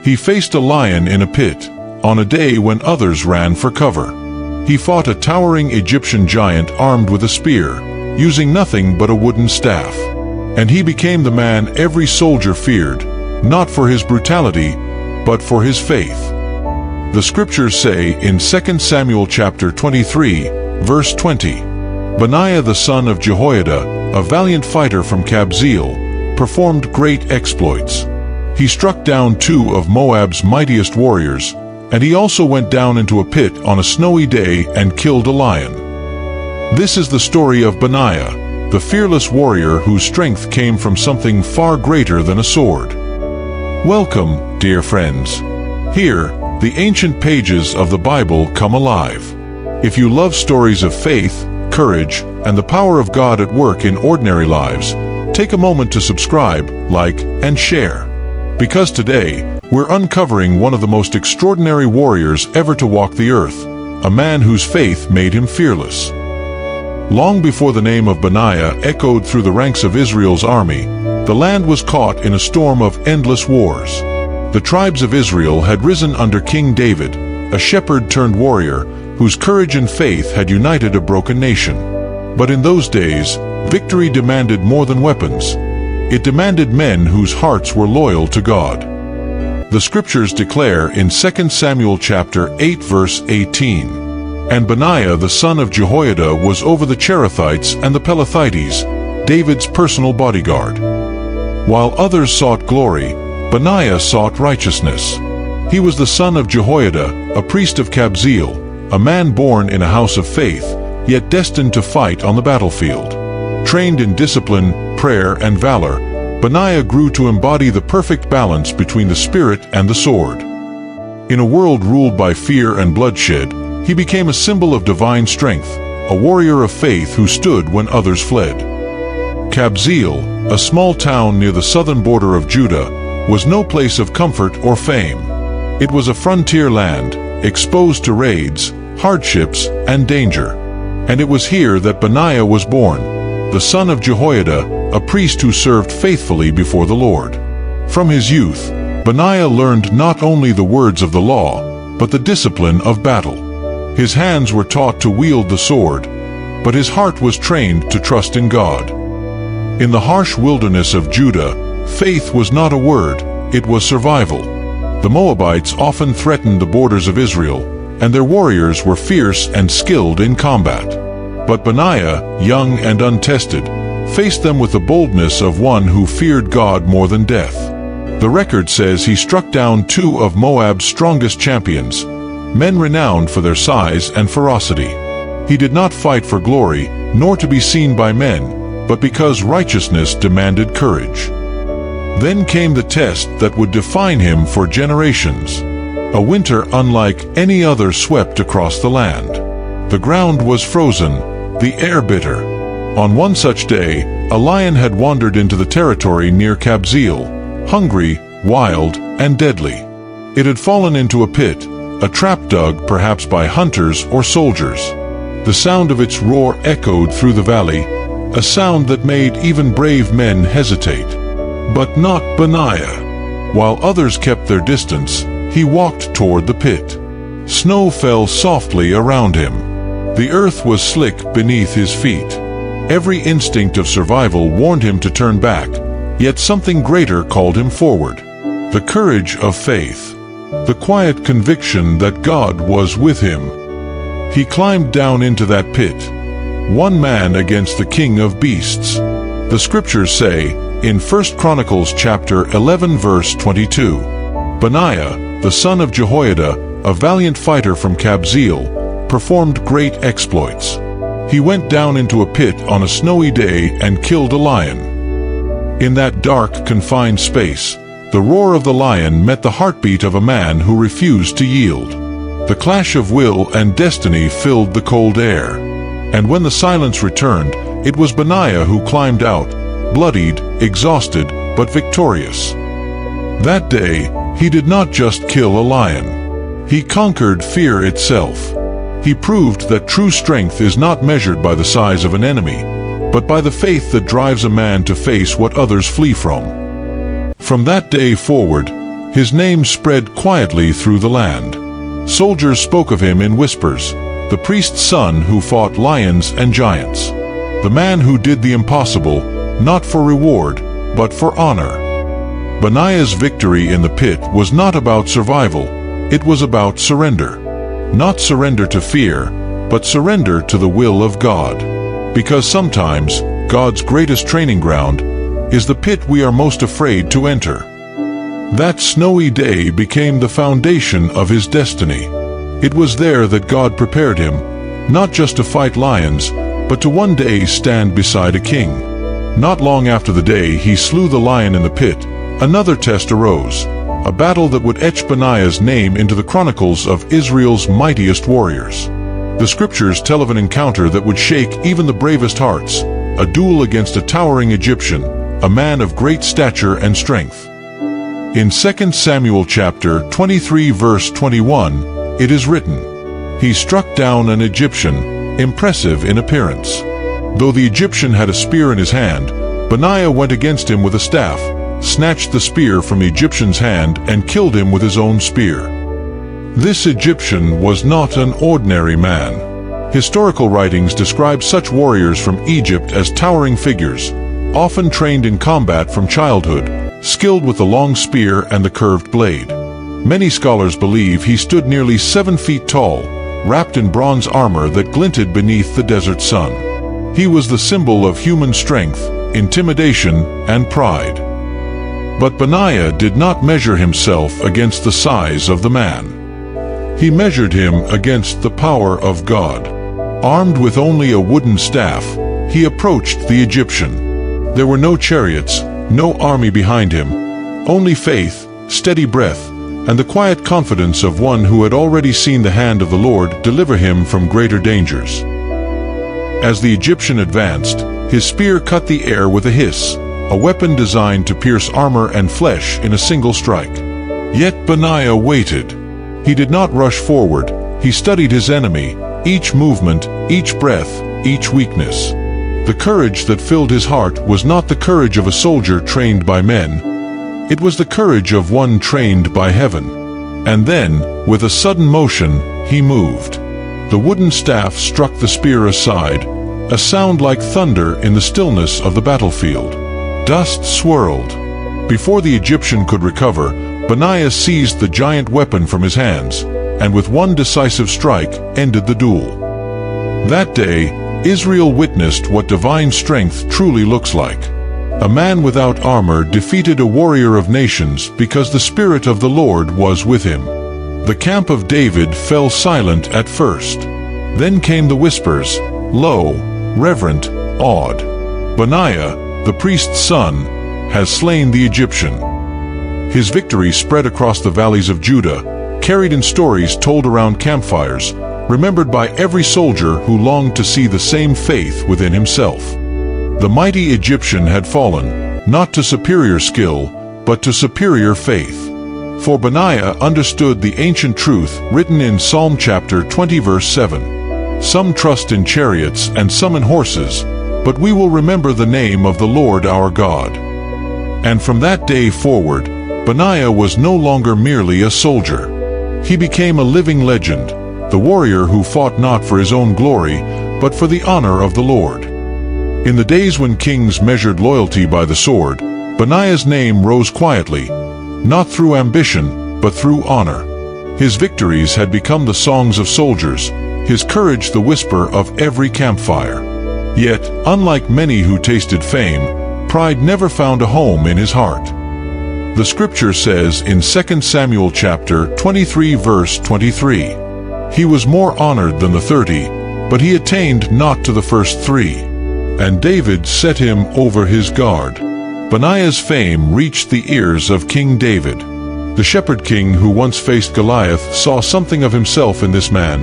He faced a lion in a pit, on a day when others ran for cover. He fought a towering Egyptian giant armed with a spear, using nothing but a wooden staff. And he became the man every soldier feared, not for his brutality, but for his faith. The scriptures say in 2 Samuel chapter 23, verse 20, Benaiah the son of Jehoiada, a valiant fighter from Kabzeel, performed great exploits. He struck down 2 of Moab's mightiest warriors, and he also went down into a pit on a snowy day and killed a lion. This is the story of Benaiah, the fearless warrior whose strength came from something far greater than a sword. Welcome, dear friends. Here, the ancient pages of the Bible come alive. If you love stories of faith, courage, and the power of God at work in ordinary lives, take a moment to subscribe, like, and share. Because today, we're uncovering one of the most extraordinary warriors ever to walk the earth, a man whose faith made him fearless. Long before the name of Benaiah echoed through the ranks of Israel's army, the land was caught in a storm of endless wars. The tribes of Israel had risen under King David, a shepherd-turned-warrior whose courage and faith had united a broken nation. But in those days, victory demanded more than weapons. It demanded men whose hearts were loyal to God. The scriptures declare in 2 Samuel chapter 8 verse 18, And Benaiah the son of Jehoiada was over the Cherethites and the Pelethites, David's personal bodyguard. While others sought glory, Benaiah sought righteousness. He was the son of Jehoiada, a priest of Kabzeel, a man born in a house of faith, yet destined to fight on the battlefield. Trained in discipline, prayer, and valor, Benaiah grew to embody the perfect balance between the spirit and the sword. In a world ruled by fear and bloodshed, he became a symbol of divine strength, a warrior of faith who stood when others fled. Kabzeel, a small town near the southern border of Judah, was no place of comfort or fame. It was a frontier land, exposed to raids, hardships, and danger. And it was here that Benaiah was born, the son of Jehoiada, a priest who served faithfully before the Lord. From his youth, Benaiah learned not only the words of the law, but the discipline of battle. His hands were taught to wield the sword, but his heart was trained to trust in God. In the harsh wilderness of Judah, faith was not a word, it was survival. The Moabites often threatened the borders of Israel, and their warriors were fierce and skilled in combat. But Benaiah, young and untested, faced them with the boldness of one who feared God more than death. The record says he struck down 2 of Moab's strongest champions, men renowned for their size and ferocity. He did not fight for glory, nor to be seen by men, but because righteousness demanded courage. Then came the test that would define him for generations. A winter unlike any other swept across the land. The ground was frozen, the air bitter. On one such day, a lion had wandered into the territory near Kabzeel, hungry, wild, and deadly. It had fallen into a pit, a trap dug perhaps by hunters or soldiers. The sound of its roar echoed through the valley, a sound that made even brave men hesitate. But not Benaiah. While others kept their distance, he walked toward the pit. Snow fell softly around him. The earth was slick beneath his feet. Every instinct of survival warned him to turn back, yet something greater called him forward. The courage of faith. The quiet conviction that God was with him. He climbed down into that pit, one man against the king of beasts. The scriptures say, in 1 Chronicles chapter 11 verse 22, Benaiah, the son of Jehoiada, a valiant fighter from Kabzeel, performed great exploits. He went down into a pit on a snowy day and killed a lion. In that dark, confined space, the roar of the lion met the heartbeat of a man who refused to yield. The clash of will and destiny filled the cold air. And when the silence returned, it was Benaiah who climbed out, bloodied, exhausted, but victorious. That day, he did not just kill a lion. He conquered fear itself. He proved that true strength is not measured by the size of an enemy, but by the faith that drives a man to face what others flee from. From that day forward, His name spread quietly through the land. Soldiers spoke of him in whispers, the priest's son who fought lions and giants. The man who did the impossible, not for reward, but for honor. Benaiah's victory in the pit was not about survival, it was about surrender. Not surrender to fear, but surrender to the will of God. Because sometimes, God's greatest training ground is the pit we are most afraid to enter. That snowy day became the foundation of his destiny. It was there that God prepared him, not just to fight lions, but to one day stand beside a king. Not long after the day he slew the lion in the pit, another test arose, a battle that would etch Benaiah's name into the chronicles of Israel's mightiest warriors. The scriptures tell of an encounter that would shake even the bravest hearts, a duel against a towering Egyptian, a man of great stature and strength. In 2 Samuel chapter 23 verse 21, it is written, "He struck down an Egyptian, impressive in appearance. Though the Egyptian had a spear in his hand, Benaiah went against him with a staff, snatched the spear from the Egyptian's hand and killed him with his own spear." This Egyptian was not an ordinary man. Historical writings describe such warriors from Egypt as towering figures, often trained in combat from childhood, skilled with the long spear and the curved blade. Many scholars believe he stood nearly 7 feet tall, wrapped in bronze armor that glinted beneath the desert sun. He was the symbol of human strength, intimidation, and pride. But Benaiah did not measure himself against the size of the man. He measured him against the power of God. Armed with only a wooden staff, he approached the Egyptian. There were no chariots, no army behind him, only faith, steady breath, and the quiet confidence of one who had already seen the hand of the Lord deliver him from greater dangers. As the Egyptian advanced, his spear cut the air with a hiss, a weapon designed to pierce armor and flesh in a single strike. Yet Benaiah waited. He did not rush forward, he studied his enemy, each movement, each breath, each weakness. The courage that filled his heart was not the courage of a soldier trained by men. It was the courage of one trained by heaven. And then, with a sudden motion, he moved. The wooden staff struck the spear aside, a sound like thunder in the stillness of the battlefield. Dust swirled. Before the Egyptian could recover, Benaiah seized the giant weapon from his hands, and with one decisive strike, ended the duel. That day, Israel witnessed what divine strength truly looks like. A man without armor defeated a warrior of nations because the Spirit of the Lord was with him. The camp of David fell silent at first. Then came the whispers, low, reverent, awed. "Benaiah, the priest's son, has slain the Egyptian." His victory spread across the valleys of Judah, carried in stories told around campfires, remembered by every soldier who longed to see the same faith within himself. The mighty Egyptian had fallen, not to superior skill, but to superior faith. For Benaiah understood the ancient truth written in Psalm chapter 20 verse 7. "Some trust in chariots and some in horses, but we will remember the name of the Lord our God." And from that day forward, Benaiah was no longer merely a soldier. He became a living legend, the warrior who fought not for his own glory, but for the honor of the Lord. In the days when kings measured loyalty by the sword, Benaiah's name rose quietly, not through ambition, but through honor. His victories had become the songs of soldiers, his courage the whisper of every campfire. Yet, unlike many who tasted fame, pride never found a home in his heart. The scripture says in 2 Samuel chapter 23 verse 23, "He was more honored than the 30, but he attained not to the first 3. And David set him over his guard." Benaiah's fame reached the ears of King David. The shepherd king who once faced Goliath saw something of himself in this man,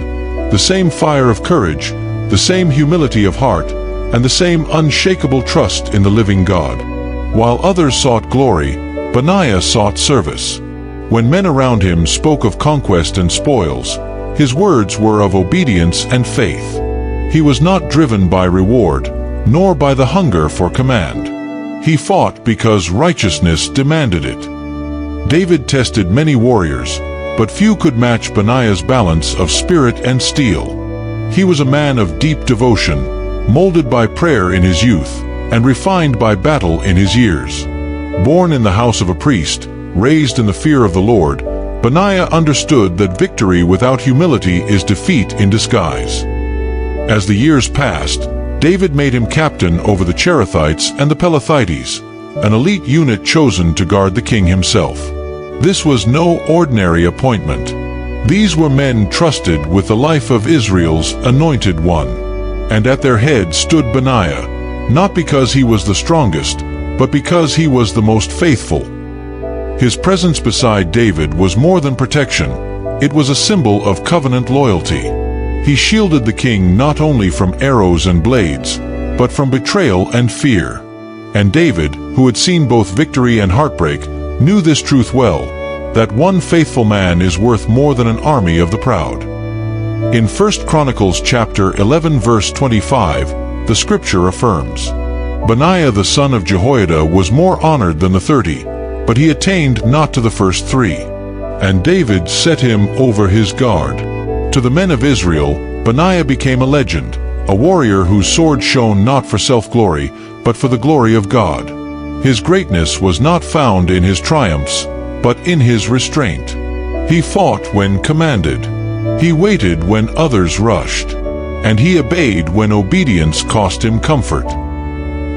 the same fire of courage, the same humility of heart, and the same unshakable trust in the living God. While others sought glory, Benaiah sought service. When men around him spoke of conquest and spoils, his words were of obedience and faith. He was not driven by reward, nor by the hunger for command. He fought because righteousness demanded it. David tested many warriors, but few could match Benaiah's balance of spirit and steel. He was a man of deep devotion, molded by prayer in his youth, and refined by battle in his years. Born in the house of a priest, raised in the fear of the Lord, Benaiah understood that victory without humility is defeat in disguise. As the years passed, David made him captain over the Cherethites and the Pelethites, an elite unit chosen to guard the king himself. This was no ordinary appointment. These were men trusted with the life of Israel's anointed one. And at their head stood Benaiah, not because he was the strongest, but because he was the most faithful. His presence beside David was more than protection. It was a symbol of covenant loyalty. He shielded the king not only from arrows and blades, but from betrayal and fear. And David, who had seen both victory and heartbreak, knew this truth well, that one faithful man is worth more than an army of the proud. In 1 Chronicles chapter 11 verse 25, the scripture affirms, Benaiah the son of Jehoiada was more honored than the 30, but he attained not to the first 3. And David set him over his guard. To the men of Israel, Benaiah became a legend, a warrior whose sword shone not for self-glory, but for the glory of God. His greatness was not found in his triumphs, but in his restraint. He fought when commanded. He waited when others rushed. And he obeyed when obedience cost him comfort.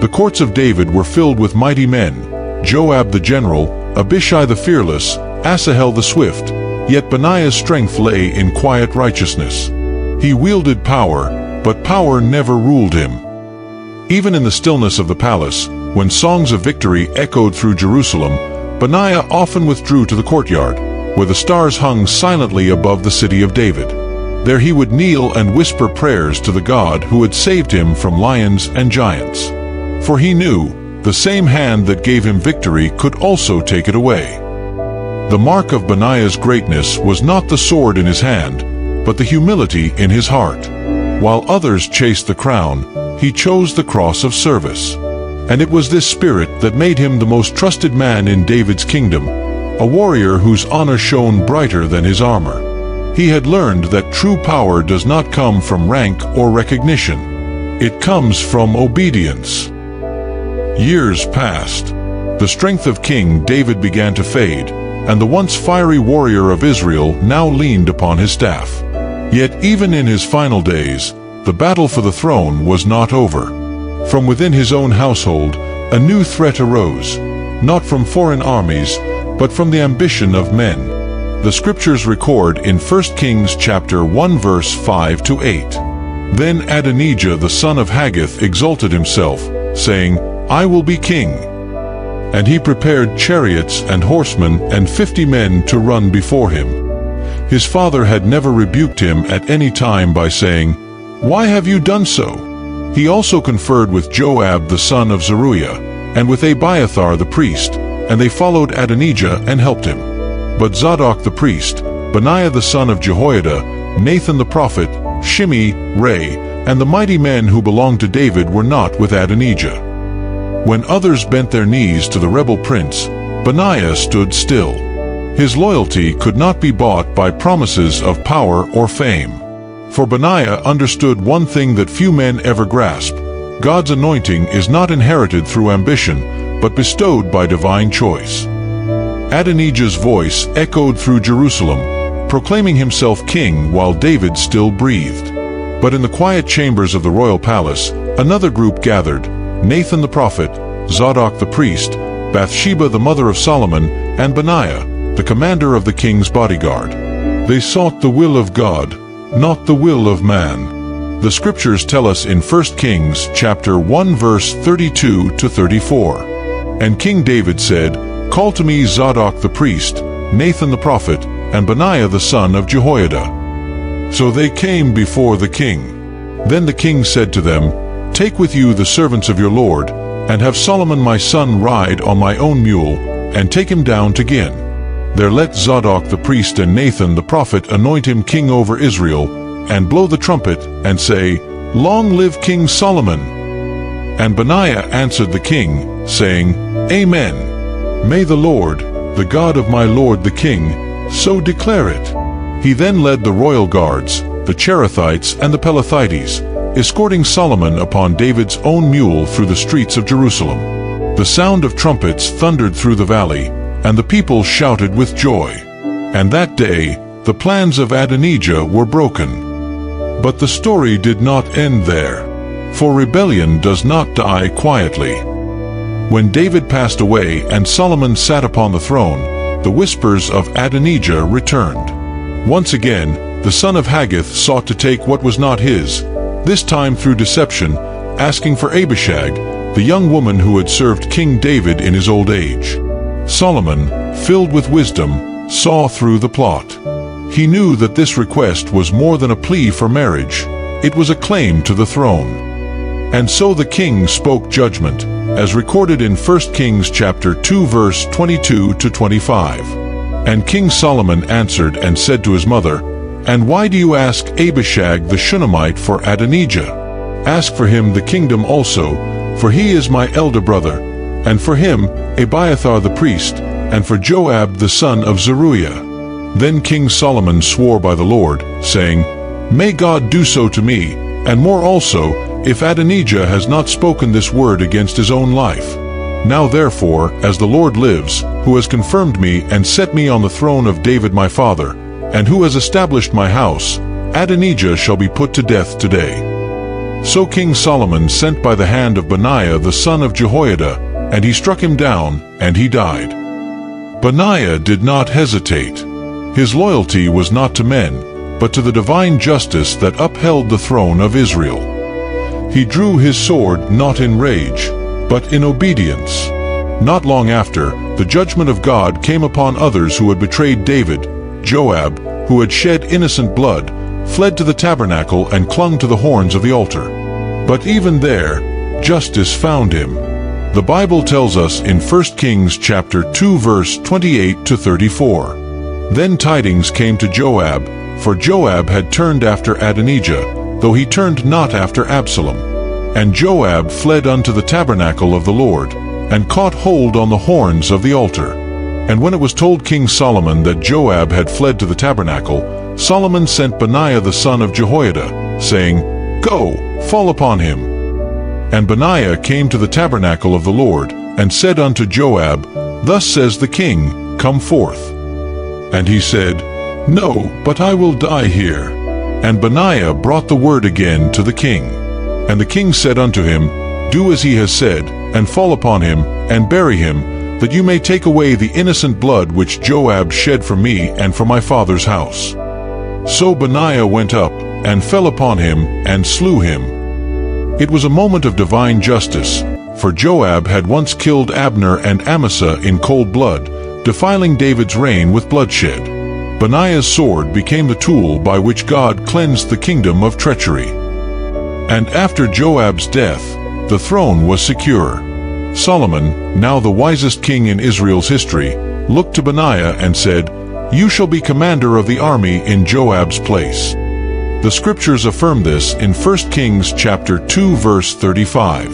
The courts of David were filled with mighty men, Joab the general, Abishai the fearless, Asahel the swift, yet Benaiah's strength lay in quiet righteousness. He wielded power, but power never ruled him. Even in the stillness of the palace, when songs of victory echoed through Jerusalem, Benaiah often withdrew to the courtyard, where the stars hung silently above the city of David. There he would kneel and whisper prayers to the God who had saved him from lions and giants. For he knew, the same hand that gave him victory could also take it away. The mark of Benaiah's greatness was not the sword in his hand, but the humility in his heart. While others chased the crown, he chose the cross of service. And it was this spirit that made him the most trusted man in David's kingdom, a warrior whose honor shone brighter than his armor. He had learned that true power does not come from rank or recognition. It comes from obedience. Years passed. The strength of King David began to fade, and the once fiery warrior of Israel now leaned upon his staff. Yet even in his final days, the battle for the throne was not over. From within his own household, a new threat arose, not from foreign armies, but from the ambition of men. The scriptures record in 1 Kings chapter 1 verse 5 to 8. Then Adonijah the son of Haggith exalted himself, saying, I will be king. And he prepared chariots and horsemen and 50 men to run before him. His father had never rebuked him at any time by saying, Why have you done so? He also conferred with Joab the son of Zeruiah, and with Abiathar the priest, and they followed Adonijah and helped him. But Zadok the priest, Benaiah the son of Jehoiada, Nathan the prophet, Shimei, Ray, and the mighty men who belonged to David were not with Adonijah. When others bent their knees to the rebel prince, Benaiah stood still. His loyalty could not be bought by promises of power or fame. For Benaiah understood one thing that few men ever grasp: God's anointing is not inherited through ambition, but bestowed by divine choice. Adonijah's voice echoed through Jerusalem, proclaiming himself king while David still breathed. But in the quiet chambers of the royal palace, another group gathered: Nathan the prophet, Zadok the priest, Bathsheba the mother of Solomon, and Benaiah, the commander of the king's bodyguard. They sought the will of God, not the will of man. The scriptures tell us in 1 Kings chapter 1 verse 32 to 34. And King David said, Call to me Zadok the priest, Nathan the prophet, and Benaiah the son of Jehoiada. So they came before the king. Then the king said to them, Take with you the servants of your lord, and have Solomon my son ride on my own mule, and take him down to Gin. There let Zadok the priest and Nathan the prophet anoint him king over Israel, and blow the trumpet, and say, Long live King Solomon! And Benaiah answered the king, saying, Amen. May the Lord, the God of my lord the king, so declare it." He then led the royal guards, the Cherethites and the Pelethites, escorting Solomon upon David's own mule through the streets of Jerusalem. The sound of trumpets thundered through the valley, and the people shouted with joy. And that day, the plans of Adonijah were broken. But the story did not end there, for rebellion does not die quietly. When David passed away and Solomon sat upon the throne, the whispers of Adonijah returned. Once again, the son of Haggith sought to take what was not his, this time through deception, asking for Abishag, the young woman who had served King David in his old age. Solomon, filled with wisdom, saw through the plot. He knew that this request was more than a plea for marriage. It was a claim to the throne. And so the king spoke judgment, as recorded in 1 Kings chapter 2 verse 22 to 25. And King Solomon answered and said to his mother, "And why do you ask Abishag the Shunammite for Adonijah? Ask for him the kingdom also, for he is my elder brother, and for him Abiathar the priest, and for Joab the son of Zeruiah." Then King Solomon swore by the Lord, saying, "May God do so to me, and more also, if Adonijah has not spoken this word against his own life. Now therefore, as the Lord lives, who has confirmed me and set me on the throne of David my father, and who has established my house, Adonijah shall be put to death today." So King Solomon sent by the hand of Benaiah the son of Jehoiada, and he struck him down, and he died. Benaiah did not hesitate. His loyalty was not to men, but to the divine justice that upheld the throne of Israel. He drew his sword not in rage, but in obedience. Not long after, the judgment of God came upon others who had betrayed David. Joab, who had shed innocent blood, fled to the tabernacle and clung to the horns of the altar. But even there, justice found him. The Bible tells us in 1 Kings chapter 2 verse 28 to 34. Then tidings came to Joab, for Joab had turned after Adonijah, though he turned not after Absalom. And Joab fled unto the tabernacle of the Lord, and caught hold on the horns of the altar. And when it was told King Solomon that Joab had fled to the tabernacle, Solomon sent Benaiah the son of Jehoiada, saying, "Go, fall upon him." And Benaiah came to the tabernacle of the Lord, and said unto Joab, "Thus says the king, Come forth." And he said, "No, but I will die here." And Benaiah brought the word again to the king. And the king said unto him, "Do as he has said, and fall upon him, and bury him, that you may take away the innocent blood which Joab shed for me and for my father's house." So Benaiah went up, and fell upon him, and slew him. It was a moment of divine justice, for Joab had once killed Abner and Amasa in cold blood, defiling David's reign with bloodshed. Benaiah's sword became the tool by which God cleansed the kingdom of treachery. And after Joab's death, the throne was secure. Solomon, now the wisest king in Israel's history, looked to Benaiah and said, "You shall be commander of the army in Joab's place." The scriptures affirm this in 1 Kings chapter 2 verse 35.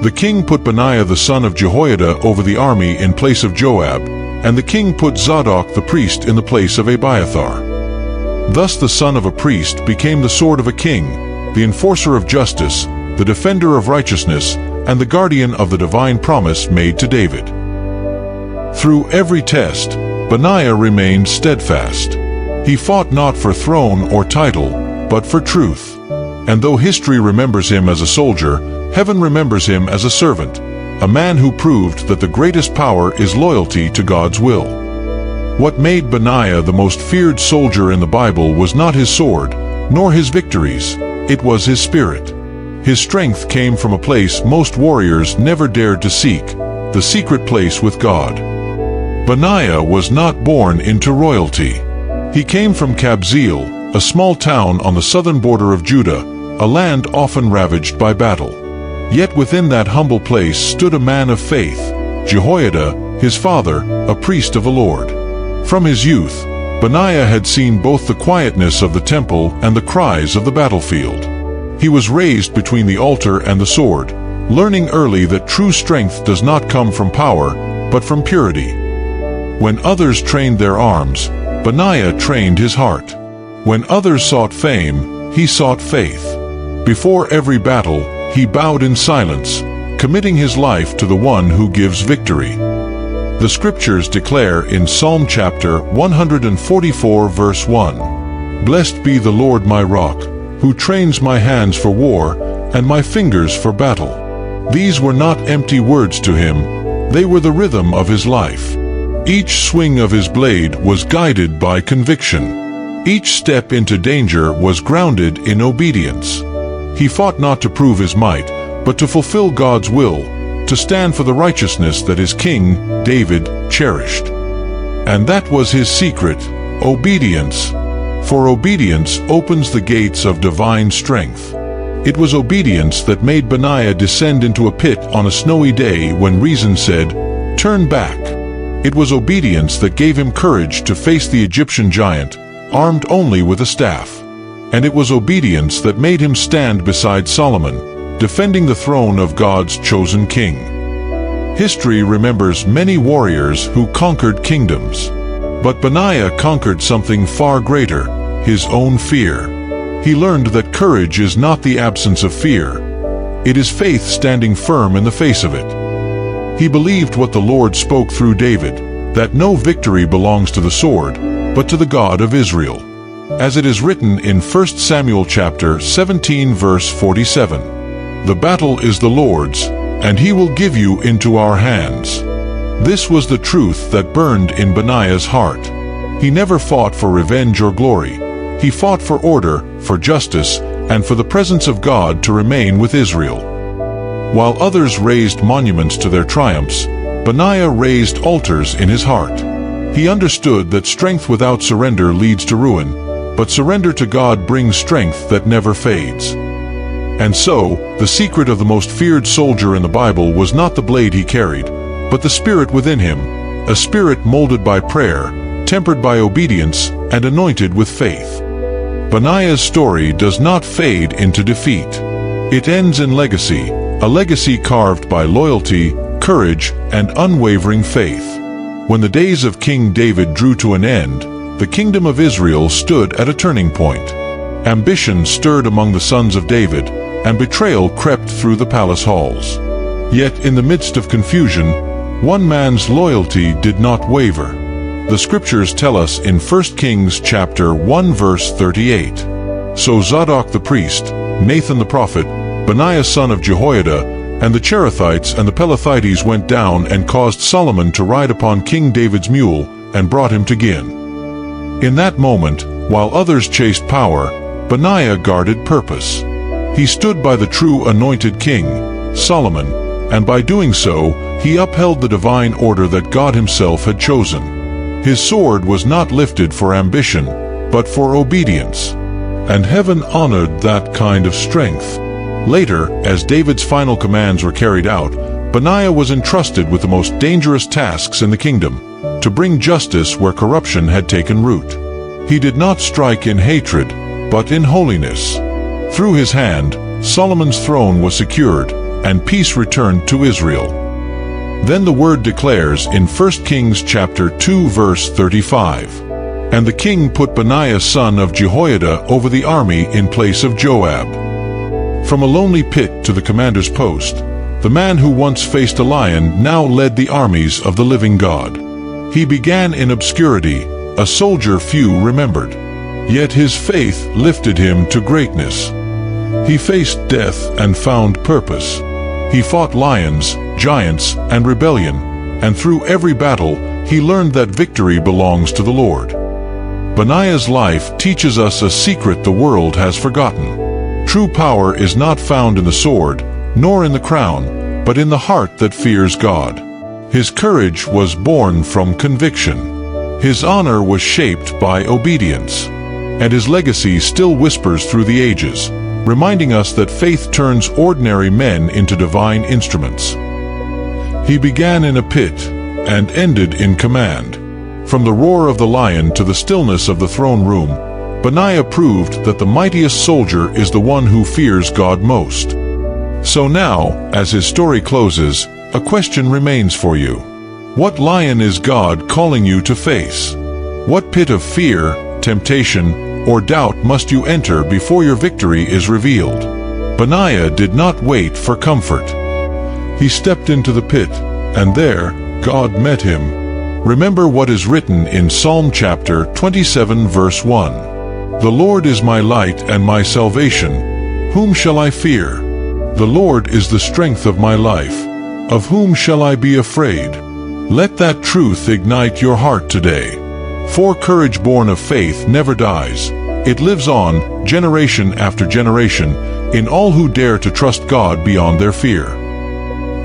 The king put Benaiah the son of Jehoiada over the army in place of Joab, and the king put Zadok the priest in the place of Abiathar. Thus the son of a priest became the sword of a king, the enforcer of justice, the defender of righteousness, and the guardian of the divine promise made to David. Through every test, Benaiah remained steadfast. He fought not for throne or title, but for truth. And though history remembers him as a soldier, heaven remembers him as a servant, a man who proved that the greatest power is loyalty to God's will. What made Benaiah the most feared soldier in the Bible was not his sword, nor his victories, it was his spirit. His strength came from a place most warriors never dared to seek, the secret place with God. Benaiah was not born into royalty. He came from Kabzeel, a small town on the southern border of Judah, a land often ravaged by battle. Yet within that humble place stood a man of faith, Jehoiada, his father, a priest of the Lord. From his youth, Benaiah had seen both the quietness of the temple and the cries of the battlefield. He was raised between the altar and the sword, learning early that true strength does not come from power, but from purity. When others trained their arms, Benaiah trained his heart. When others sought fame, he sought faith. Before every battle, he bowed in silence, committing his life to the one who gives victory. The scriptures declare in Psalm chapter 144 verse 1, "Blessed be the Lord my rock, who trains my hands for war and my fingers for battle." These were not empty words to him, they were the rhythm of his life. Each swing of his blade was guided by conviction. Each step into danger was grounded in obedience. He fought not to prove his might, but to fulfill God's will, to stand for the righteousness that his king, David, cherished. And that was his secret, obedience. For obedience opens the gates of divine strength. It was obedience that made Benaiah descend into a pit on a snowy day when reason said, "Turn back." It was obedience that gave him courage to face the Egyptian giant, armed only with a staff. And it was obedience that made him stand beside Solomon, defending the throne of God's chosen king. History remembers many warriors who conquered kingdoms. But Benaiah conquered something far greater, his own fear. He learned that courage is not the absence of fear. It is faith standing firm in the face of it. He believed what the Lord spoke through David, that no victory belongs to the sword, but to the God of Israel. As it is written in 1 Samuel chapter 17 verse 47, "The battle is the Lord's, and he will give you into our hands." This was the truth that burned in Benaiah's heart. He never fought for revenge or glory. He fought for order, for justice, and for the presence of God to remain with Israel. While others raised monuments to their triumphs, Benaiah raised altars in his heart. He understood that strength without surrender leads to ruin, but surrender to God brings strength that never fades. And so, the secret of the most feared soldier in the Bible was not the blade he carried, but the spirit within him, a spirit molded by prayer, tempered by obedience, and anointed with faith. Benaiah's story does not fade into defeat. It ends in legacy, a legacy carved by loyalty, courage, and unwavering faith. When the days of King David drew to an end, the kingdom of Israel stood at a turning point. Ambition stirred among the sons of David, and betrayal crept through the palace halls. Yet in the midst of confusion, one man's loyalty did not waver. The scriptures tell us in 1 Kings chapter 1 verse 38, "So Zadok the priest, Nathan the prophet, Benaiah son of Jehoiada, and the Cherethites and the Pelethites went down and caused Solomon to ride upon King David's mule, and brought him to Gin." In that moment, while others chased power, Benaiah guarded purpose. He stood by the true anointed king, Solomon, and by doing so, he upheld the divine order that God himself had chosen. His sword was not lifted for ambition, but for obedience. And heaven honored that kind of strength. Later, as David's final commands were carried out, Benaiah was entrusted with the most dangerous tasks in the kingdom, to bring justice where corruption had taken root. He did not strike in hatred, but in holiness. Through his hand, Solomon's throne was secured, and peace returned to Israel. Then the word declares in 1 Kings chapter 2 verse 35, "And the king put Benaiah son of Jehoiada over the army in place of Joab." From a lonely pit to the commander's post, the man who once faced a lion now led the armies of the living God. He began in obscurity, a soldier few remembered. Yet his faith lifted him to greatness. He faced death and found purpose. He fought lions, giants, and rebellion, and through every battle, he learned that victory belongs to the Lord. Benaiah's life teaches us a secret the world has forgotten. True power is not found in the sword, nor in the crown, but in the heart that fears God. His courage was born from conviction. His honor was shaped by obedience. And his legacy still whispers through the ages, reminding us that faith turns ordinary men into divine instruments. He began in a pit and ended in command. From the roar of the lion to the stillness of the throne room, Benaiah proved that the mightiest soldier is the one who fears God most. So now, as his story closes, a question remains for you. What lion is God calling you to face? What pit of fear, temptation, or doubt must you enter before your victory is revealed? Benaiah did not wait for comfort. He stepped into the pit, and there God met him. Remember what is written in Psalm chapter 27 verse 1. The Lord is my light and my salvation. Whom shall I fear? The Lord is the strength of my life. Of whom shall I be afraid? Let that truth ignite your heart today. For courage born of faith never dies. It lives on, generation after generation, in all who dare to trust God beyond their fear.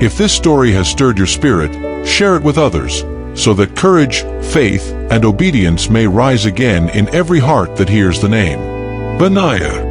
If this story has stirred your spirit, share it with others, so that courage, faith, and obedience may rise again in every heart that hears the name Benaiah.